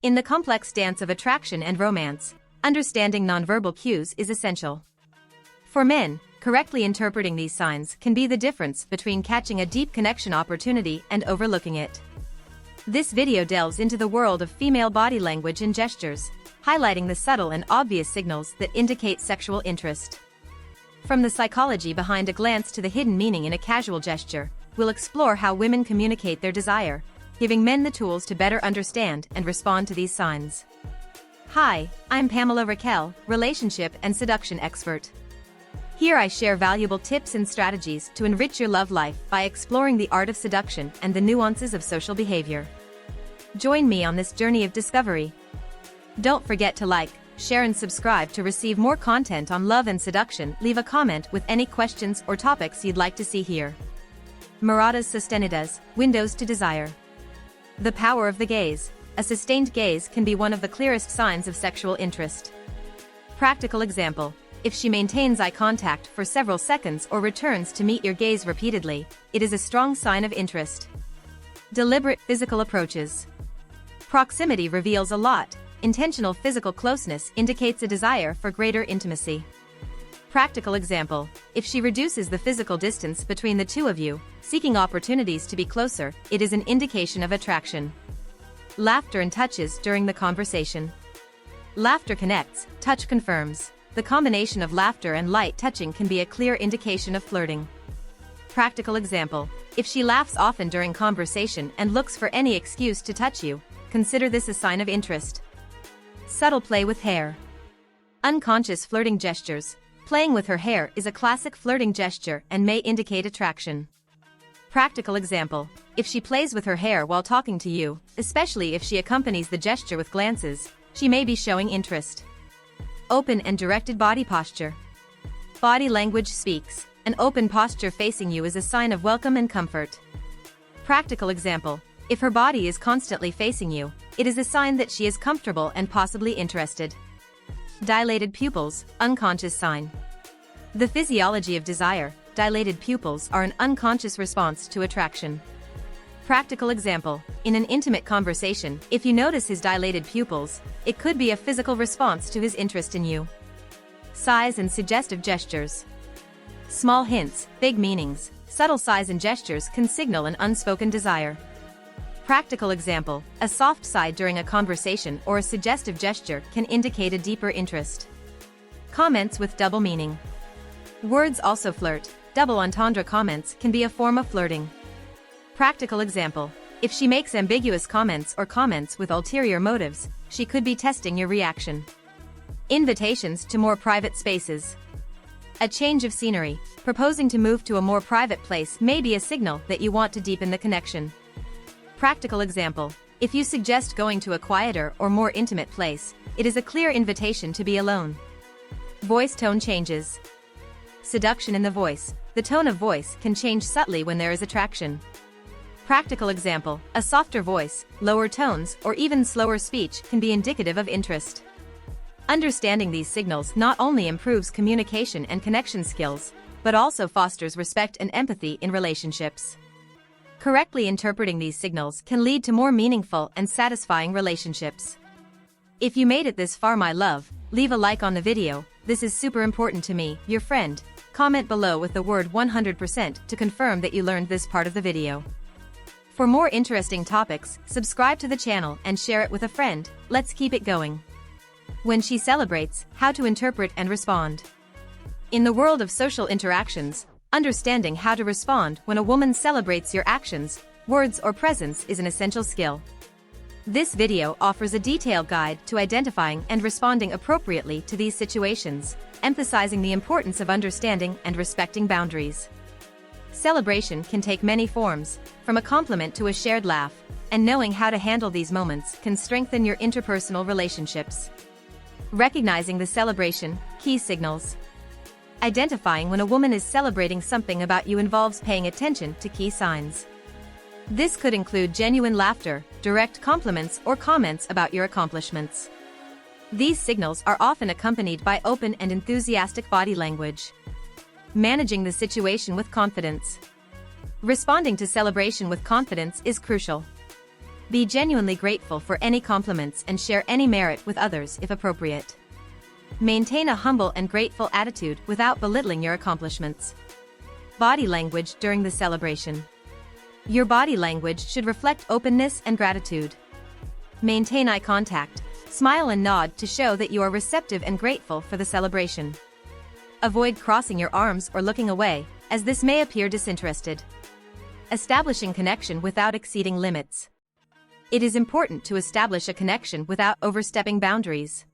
In the complex dance of attraction and romance, understanding nonverbal cues is essential. For men, correctly interpreting these signs can be the difference between catching a deep connection opportunity and overlooking it. This video delves into the world of female body language and gestures, highlighting the subtle and obvious signals that indicate sexual interest. From the psychology behind a glance to the hidden meaning in a casual gesture, we'll explore how women communicate their desire, giving men the tools to better understand and respond to these signs. Hi, I'm Pamela Raquel, relationship and seduction expert. Here I share valuable tips and strategies to enrich your love life by exploring the art of seduction and the nuances of social behavior. Join me on this journey of discovery. Don't forget to like, share and subscribe to receive more content on love and seduction. Leave a comment with any questions or topics you'd like to see here. Miradas sostenidas, windows to desire. The power of the gaze. A sustained gaze can be one of the clearest signs of sexual interest. Practical example. If she maintains eye contact for several seconds or returns to meet your gaze repeatedly, it is a strong sign of interest. Deliberate physical approaches. Proximity reveals a lot. Intentional physical closeness indicates a desire for greater intimacy. Practical example. If she reduces the physical distance between the two of you, seeking opportunities to be closer, it is an indication of attraction. Laughter and touches during the conversation. Laughter connects, touch confirms. The combination of laughter and light touching can be a clear indication of flirting. Practical example. If she laughs often during conversation and looks for any excuse to touch you, consider this a sign of interest. Subtle play with hair. Unconscious flirting gestures. Playing with her hair is a classic flirting gesture and may indicate attraction. Practical example. If she plays with her hair while talking to you, especially if she accompanies the gesture with glances, she may be showing interest. Open and directed body posture. Body language speaks. An open posture facing you is a sign of welcome and comfort. Practical example. If her body is constantly facing you, it is a sign that she is comfortable and possibly interested. Dilated pupils, unconscious sign. The physiology of desire. Dilated pupils are an unconscious response to attraction. Practical example. In an intimate conversation, if you notice his dilated pupils, it could be a physical response to his interest in you. Sighs and suggestive gestures. Small hints, big meanings. Subtle sighs and gestures can signal an unspoken desire. Practical example. A soft sigh during a conversation or a suggestive gesture can indicate a deeper interest. Comments with double meaning. Words also flirt. Double entendre comments can be a form of flirting. Practical example. If she makes ambiguous comments or comments with ulterior motives, she could be testing your reaction. Invitations to more private spaces. A change of scenery. Proposing to move to a more private place may be a signal that you want to deepen the connection. Practical example. If you suggest going to a quieter or more intimate place, it is a clear invitation to be alone. Voice tone changes. Seduction in the voice. The tone of voice can change subtly when there is attraction. Practical example. A softer voice, lower tones, or even slower speech can be indicative of interest. Understanding these signals not only improves communication and connection skills, but also fosters respect and empathy in relationships. Correctly interpreting these signals can lead to more meaningful and satisfying relationships. If you made it this far, my love, leave a like on the video. This is super important to me, your friend. Comment below with the word 100% to confirm that you learned this part of the video. For more interesting topics, subscribe to the channel and share it with a friend. Let's keep it going. When she celebrates, how to interpret and respond. In the world of social interactions, understanding how to respond when a woman celebrates your actions, words or presence is an essential skill. This video offers a detailed guide to identifying and responding appropriately to these situations, emphasizing the importance of understanding and respecting boundaries. Celebration can take many forms, from a compliment to a shared laugh, and knowing how to handle these moments can strengthen your interpersonal relationships. Recognizing the celebration, key signals. Identifying when a woman is celebrating something about you involves paying attention to key signs. This could include genuine laughter, direct compliments, or comments about your accomplishments. These signals are often accompanied by open and enthusiastic body language. Managing the situation with confidence. Responding to celebration with confidence is crucial. Be genuinely grateful for any compliments and share any merit with others if appropriate. Maintain a humble and grateful attitude without belittling your accomplishments. Body language during the celebration. Your body language should reflect openness and gratitude. Maintain eye contact, smile and nod to show that you are receptive and grateful for the celebration. Avoid crossing your arms or looking away, as this may appear disinterested. Establishing connection without exceeding limits. It is important to establish a connection without overstepping boundaries.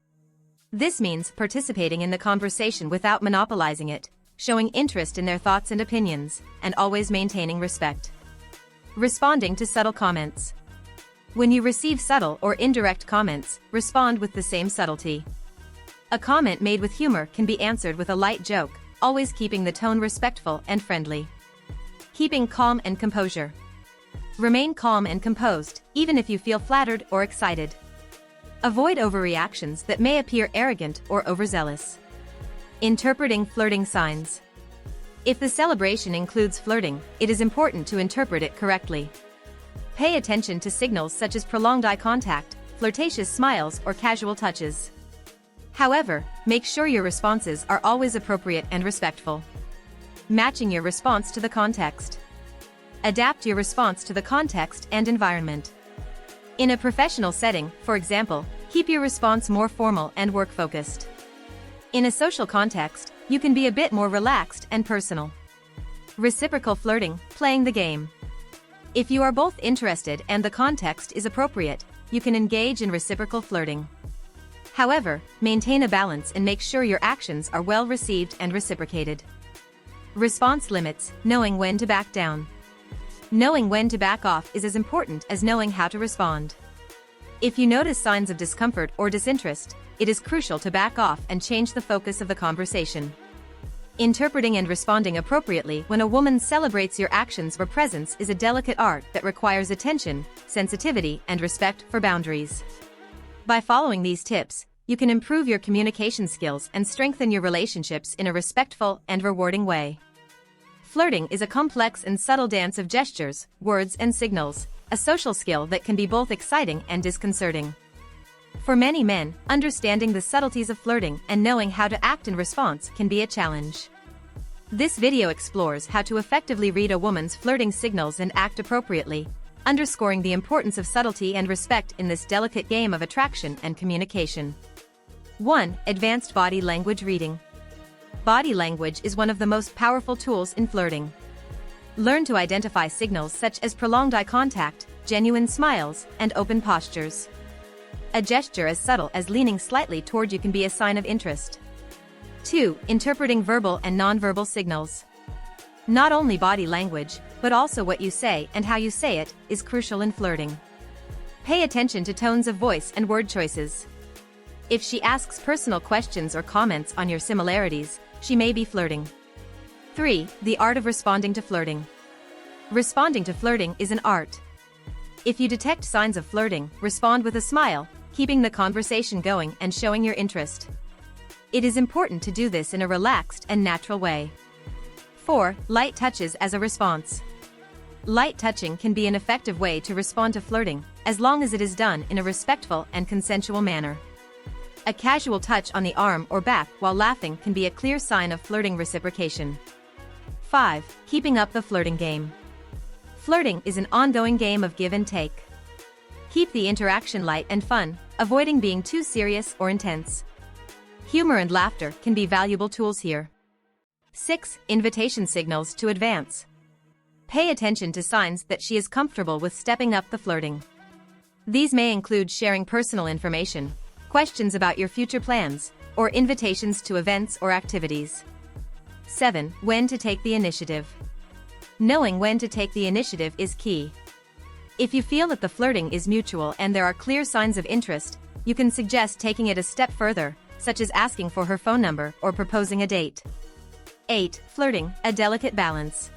This means participating in the conversation without monopolizing it, showing interest in their thoughts and opinions, and always maintaining respect. Responding to subtle comments. When you receive subtle or indirect comments, respond with the same subtlety. A comment made with humor can be answered with a light joke, always keeping the tone respectful and friendly. Keeping calm and composure. Remain calm and composed, even if you feel flattered or excited. Avoid overreactions that may appear arrogant or overzealous. Interpreting flirting signs. If the celebration includes flirting, it is important to interpret it correctly. Pay attention to signals such as prolonged eye contact, flirtatious smiles, or casual touches. However, make sure your responses are always appropriate and respectful. Matching your response to the context. Adapt your response to the context and environment. In a professional setting, for example, keep your response more formal and work-focused. In a social context, you can be a bit more relaxed and personal. Reciprocal flirting, playing the game. If you are both interested and the context is appropriate, you can engage in reciprocal flirting. However, maintain a balance and make sure your actions are well received and reciprocated. Response limits, knowing when to back down. Knowing when to back off is as important as knowing how to respond. If you notice signs of discomfort or disinterest, it is crucial to back off and change the focus of the conversation. Interpreting and responding appropriately when a woman celebrates your actions or presence is a delicate art that requires attention, sensitivity, and respect for boundaries. By following these tips, you can improve your communication skills and strengthen your relationships in a respectful and rewarding way. Flirting is a complex and subtle dance of gestures, words, and signals, a social skill that can be both exciting and disconcerting. For many men, understanding the subtleties of flirting and knowing how to act in response can be a challenge. This video explores how to effectively read a woman's flirting signals and act appropriately, underscoring the importance of subtlety and respect in this delicate game of attraction and communication. 1. Advanced body language reading. Body language is one of the most powerful tools in flirting. Learn to identify signals such as prolonged eye contact, genuine smiles, and open postures. A gesture as subtle as leaning slightly toward you can be a sign of interest. 2. Interpreting verbal and nonverbal signals. Not only body language, but also what you say and how you say it, is crucial in flirting. Pay attention to tones of voice and word choices. If she asks personal questions or comments on your similarities, she may be flirting. 3. The art of responding to flirting. Responding to flirting is an art. If you detect signs of flirting, respond with a smile, keeping the conversation going and showing your interest. It is important to do this in a relaxed and natural way. 4. Light touches as a response. Light touching can be an effective way to respond to flirting, as long as it is done in a respectful and consensual manner. A casual touch on the arm or back while laughing can be a clear sign of flirting reciprocation. 5. Keeping up the flirting game. Flirting is an ongoing game of give and take. Keep the interaction light and fun, avoiding being too serious or intense. Humor and laughter can be valuable tools here. 6. Invitation signals to advance. Pay attention to signs that she is comfortable with stepping up the flirting. These may include sharing personal information, questions about your future plans, or invitations to events or activities. 7. When to take the initiative. Knowing when to take the initiative is key. If you feel that the flirting is mutual and there are clear signs of interest, you can suggest taking it a step further, such as asking for her phone number or proposing a date. 8. Flirting, a delicate balance.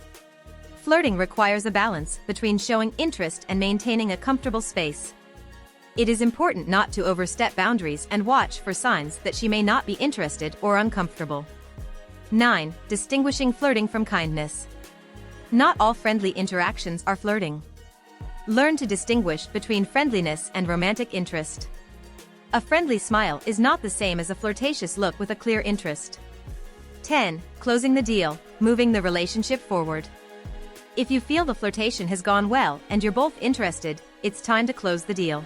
Flirting requires a balance between showing interest and maintaining a comfortable space. It is important not to overstep boundaries and watch for signs that she may not be interested or uncomfortable. 9. Distinguishing flirting from kindness. Not all friendly interactions are flirting. Learn to distinguish between friendliness and romantic interest. A friendly smile is not the same as a flirtatious look with a clear interest. 10. Closing the deal, moving the relationship forward. If you feel the flirtation has gone well and you're both interested, it's time to close the deal.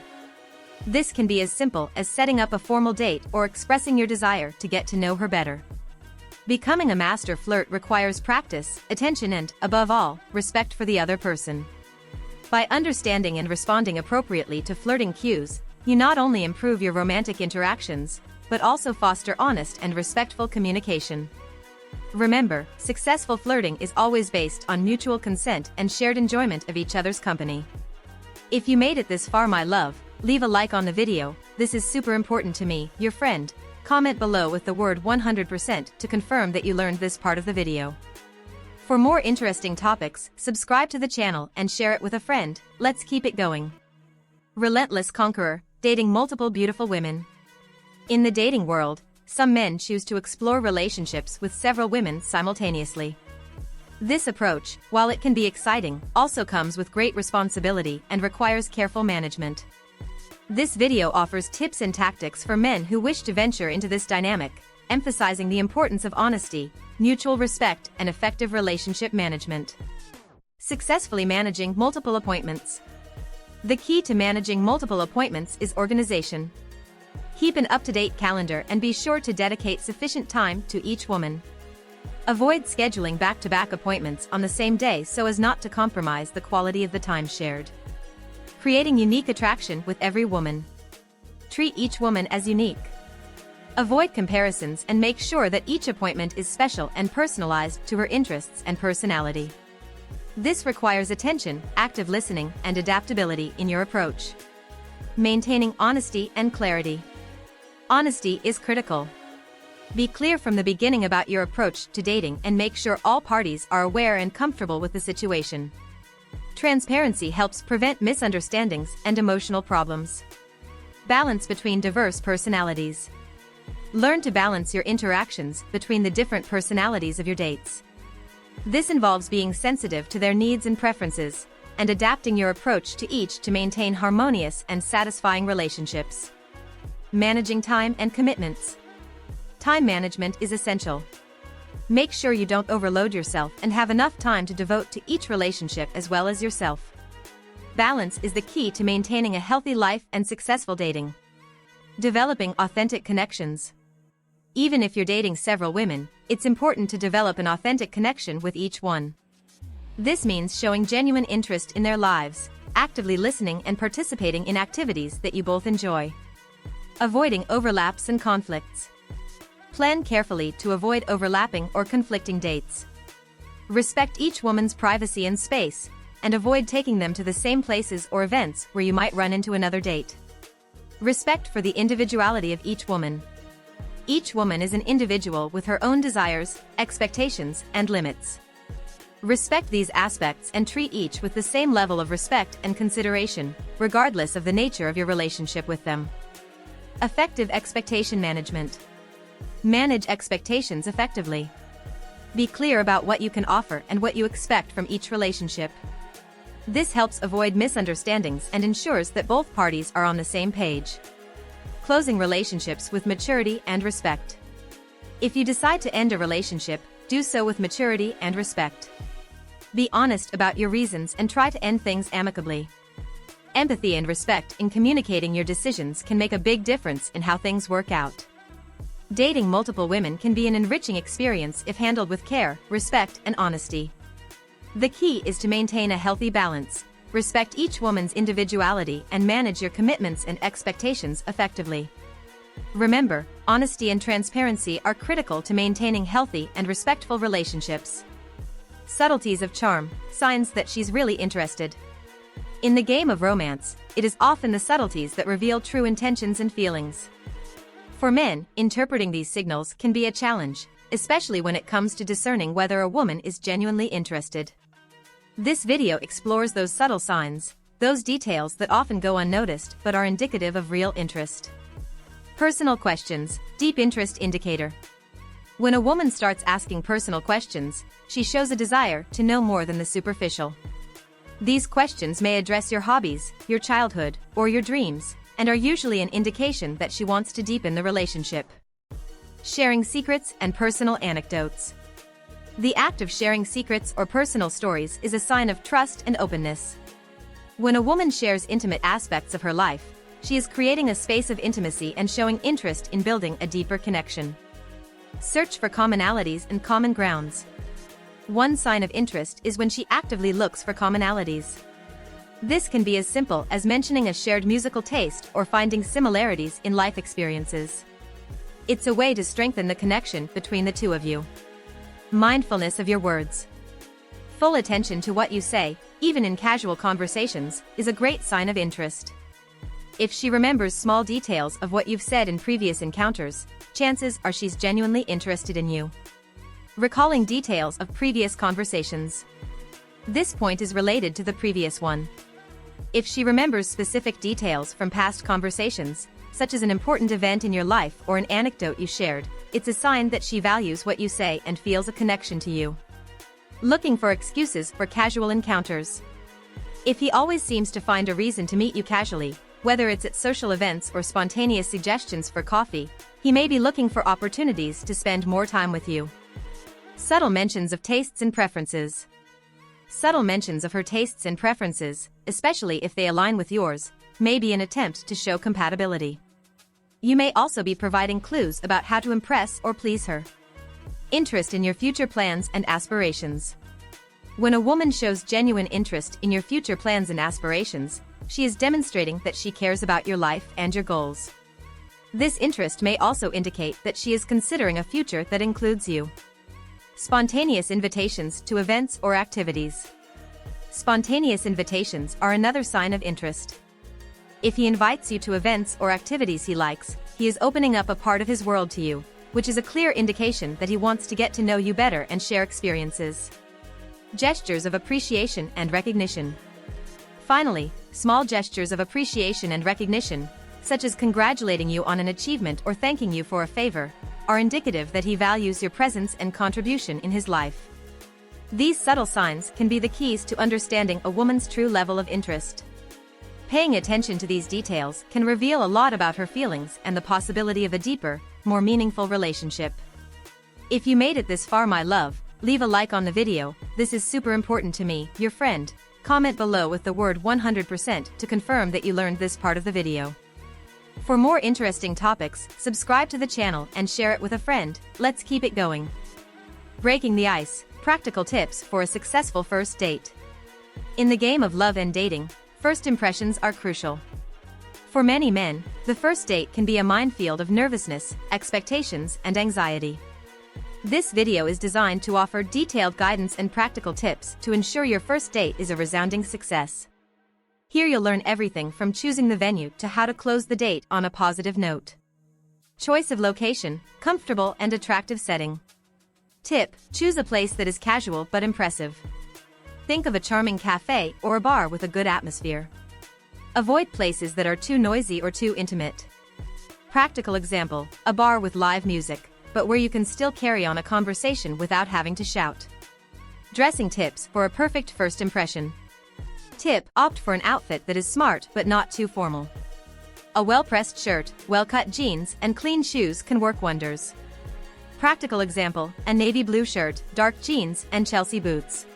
This can be as simple as setting up a formal date or expressing your desire to get to know her better. Becoming a master flirt requires practice, attention and, above all, respect for the other person. By understanding and responding appropriately to flirting cues, you not only improve your romantic interactions, but also foster honest and respectful communication. Remember, successful flirting is always based on mutual consent and shared enjoyment of each other's company. If you made it this far, my love, leave a like on the video. This is super important to me, your friend. Comment below with the word 100% to confirm that you learned this part of the video. For more interesting topics, subscribe to the channel and share it with a friend. Let's keep it going. Relentless conqueror, dating multiple beautiful women. In the dating world, some men choose to explore relationships with several women simultaneously. This approach, while it can be exciting, also comes with great responsibility and requires careful management. This video offers tips and tactics for men who wish to venture into this dynamic, emphasizing the importance of honesty, mutual respect, and effective relationship management. Successfully managing multiple appointments. The key to managing multiple appointments is organization. Keep an up-to-date calendar and be sure to dedicate sufficient time to each woman. Avoid scheduling back-to-back appointments on the same day so as not to compromise the quality of the time shared. Creating unique attraction with every woman. Treat each woman as unique. Avoid comparisons and make sure that each appointment is special and personalized to her interests and personality. This requires attention, active listening, and adaptability in your approach. Maintaining honesty and clarity. Honesty is critical. Be clear from the beginning about your approach to dating and make sure all parties are aware and comfortable with the situation. Transparency helps prevent misunderstandings and emotional problems. Balance between diverse personalities. Learn to balance your interactions between the different personalities of your dates. This involves being sensitive to their needs and preferences, and adapting your approach to each to maintain harmonious and satisfying relationships. Managing time and commitments. Time management is essential. Make sure you don't overload yourself and have enough time to devote to each relationship as well as yourself. Balance is the key to maintaining a healthy life and successful dating. Developing authentic connections. Even if you're dating several women, it's important to develop an authentic connection with each one. This means showing genuine interest in their lives, actively listening and participating in activities that you both enjoy. Avoiding overlaps and conflicts. Plan carefully to avoid overlapping or conflicting dates. Respect each woman's privacy and space, and avoid taking them to the same places or events where you might run into another date. Respect for the individuality of each woman. Each woman is an individual with her own desires, expectations, and limits. Respect these aspects and treat each with the same level of respect and consideration, regardless of the nature of your relationship with them. Effective expectation management. Manage expectations effectively. Be clear about what you can offer and what you expect from each relationship. This helps avoid misunderstandings and ensures that both parties are on the same page. Closing relationships with maturity and respect. If you decide to end a relationship, do so with maturity and respect. Be honest about your reasons and try to end things amicably. Empathy and respect in communicating your decisions can make a big difference in how things work out. Dating multiple women can be an enriching experience if handled with care, respect, and honesty. The key is to maintain a healthy balance, respect each woman's individuality, and manage your commitments and expectations effectively. Remember, honesty and transparency are critical to maintaining healthy and respectful relationships. Subtleties of charm, signs that she's really interested. In the game of romance, it is often the subtleties that reveal true intentions and feelings. For men, interpreting these signals can be a challenge, especially when it comes to discerning whether a woman is genuinely interested. This video explores those subtle signs, those details that often go unnoticed but are indicative of real interest. Personal questions, deep interest indicator. When a woman starts asking personal questions, she shows a desire to know more than the superficial. These questions may address your hobbies, your childhood, or your dreams, and are usually an indication that she wants to deepen the relationship. Sharing secrets and personal anecdotes. The act of sharing secrets or personal stories is a sign of trust and openness. When a woman shares intimate aspects of her life, she is creating a space of intimacy and showing interest in building a deeper connection. Search for commonalities and common grounds. One sign of interest is when she actively looks for commonalities. This can be as simple as mentioning a shared musical taste or finding similarities in life experiences. It's a way to strengthen the connection between the two of you. Mindfulness of your words. Full attention to what you say, even in casual conversations, is a great sign of interest. If she remembers small details of what you've said in previous encounters, chances are she's genuinely interested in you. Recalling details of previous conversations. This point is related to the previous one. If she remembers specific details from past conversations, such as an important event in your life or an anecdote you shared, it's a sign that she values what you say and feels a connection to you. Looking for excuses for casual encounters. If he always seems to find a reason to meet you casually, whether it's at social events or spontaneous suggestions for coffee, he may be looking for opportunities to spend more time with you. Subtle mentions of tastes and preferences. Subtle mentions of her tastes and preferences, especially if they align with yours, may be an attempt to show compatibility. You may also be providing clues about how to impress or please her. Interest in your future plans and aspirations. When a woman shows genuine interest in your future plans and aspirations, she is demonstrating that she cares about your life and your goals. This interest may also indicate that she is considering a future that includes you. Spontaneous invitations to events or activities. Spontaneous invitations are another sign of interest. If he invites you to events or activities he likes, he is opening up a part of his world to you, which is a clear indication that he wants to get to know you better and share experiences. Gestures of appreciation and recognition. Finally, small gestures of appreciation and recognition, such as congratulating you on an achievement or thanking you for a favor, are indicative that he values your presence and contribution in his life. These subtle signs can be the keys to understanding a woman's true level of interest. Paying attention to these details can reveal a lot about her feelings and the possibility of a deeper, more meaningful relationship. If you made it this far, my love, leave a like on the video. This is super important to me, your friend. Comment below with the word 100% to confirm that you learned this part of the video. For more interesting topics, subscribe to the channel and share it with a friend. Let's keep it going. Breaking the ice, practical tips for a successful first date. In the game of love and dating, first impressions are crucial. For many men, the first date can be a minefield of nervousness, expectations, and anxiety. This video is designed to offer detailed guidance and practical tips to ensure your first date is a resounding success. Here you'll learn everything from choosing the venue to how to close the date on a positive note. Choice of location, comfortable and attractive setting. Tip: choose a place that is casual but impressive. Think of a charming cafe or a bar with a good atmosphere. Avoid places that are too noisy or too intimate. Practical example: a bar with live music, but where you can still carry on a conversation without having to shout. Dressing tips for a perfect first impression. Tip: opt for an outfit that is smart but not too formal. A well-pressed shirt, well-cut jeans, and clean shoes can work wonders. Practical example: a navy blue shirt, dark jeans, and Chelsea boots.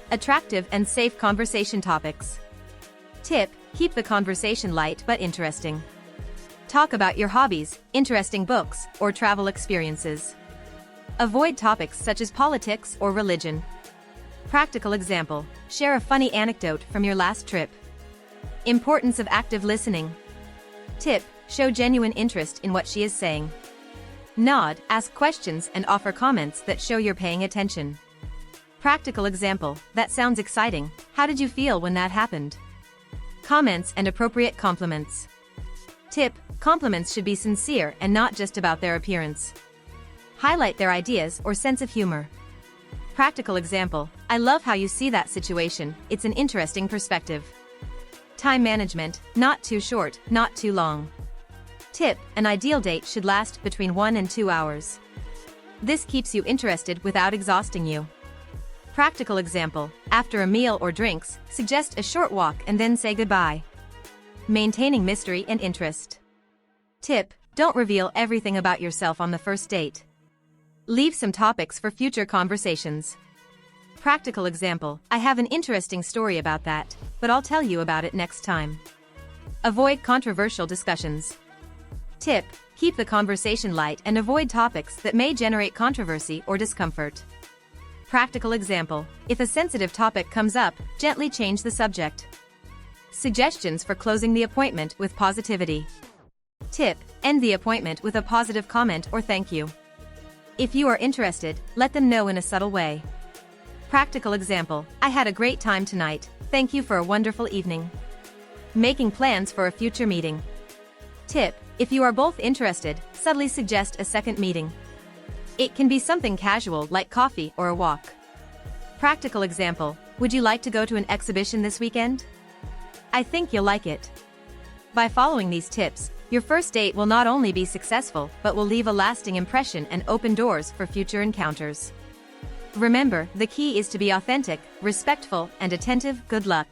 Attractive and safe conversation topics. Tip: keep the conversation light but interesting. Talk about your hobbies, interesting books, or travel experiences. Avoid topics such as politics or religion. Practical example: share a funny anecdote from your last trip. Importance of active listening. Tip: show genuine interest in what she is saying. Nod, ask questions, and offer comments that show you're paying attention. Practical example: that sounds exciting, how did you feel when that happened? Comments and appropriate compliments. Tip: compliments should be sincere and not just about their appearance. Highlight their ideas or sense of humor. Practical example: I love how you see that situation, it's an interesting perspective. Time management: not too short, not too long. Tip: an ideal date should last between 1 and 2 hours. This keeps you interested without exhausting you. Practical example, after a meal or drinks, suggest a short walk and then say goodbye. Maintaining mystery and interest. Tip, don't reveal everything about yourself on the first date. Leave some topics for future conversations. Practical example, I have an interesting story about that, but I'll tell you about it next time. Avoid controversial discussions. Tip, keep the conversation light and avoid topics that may generate controversy or discomfort. Practical example, if a sensitive topic comes up, gently change the subject. Suggestions for closing the appointment with positivity. Tip, end the appointment with a positive comment or thank you. If you are interested, let them know in a subtle way. Practical example, I had a great time tonight, thank you for a wonderful evening. Making plans for a future meeting. Tip, if you are both interested, subtly suggest a second meeting. It can be something casual like coffee or a walk. Practical example, would you like to go to an exhibition this weekend? I think you'll like it. By following these tips, your first date will not only be successful but will leave a lasting impression and open doors for future encounters. Remember, the key is to be authentic, respectful, and attentive. Good luck.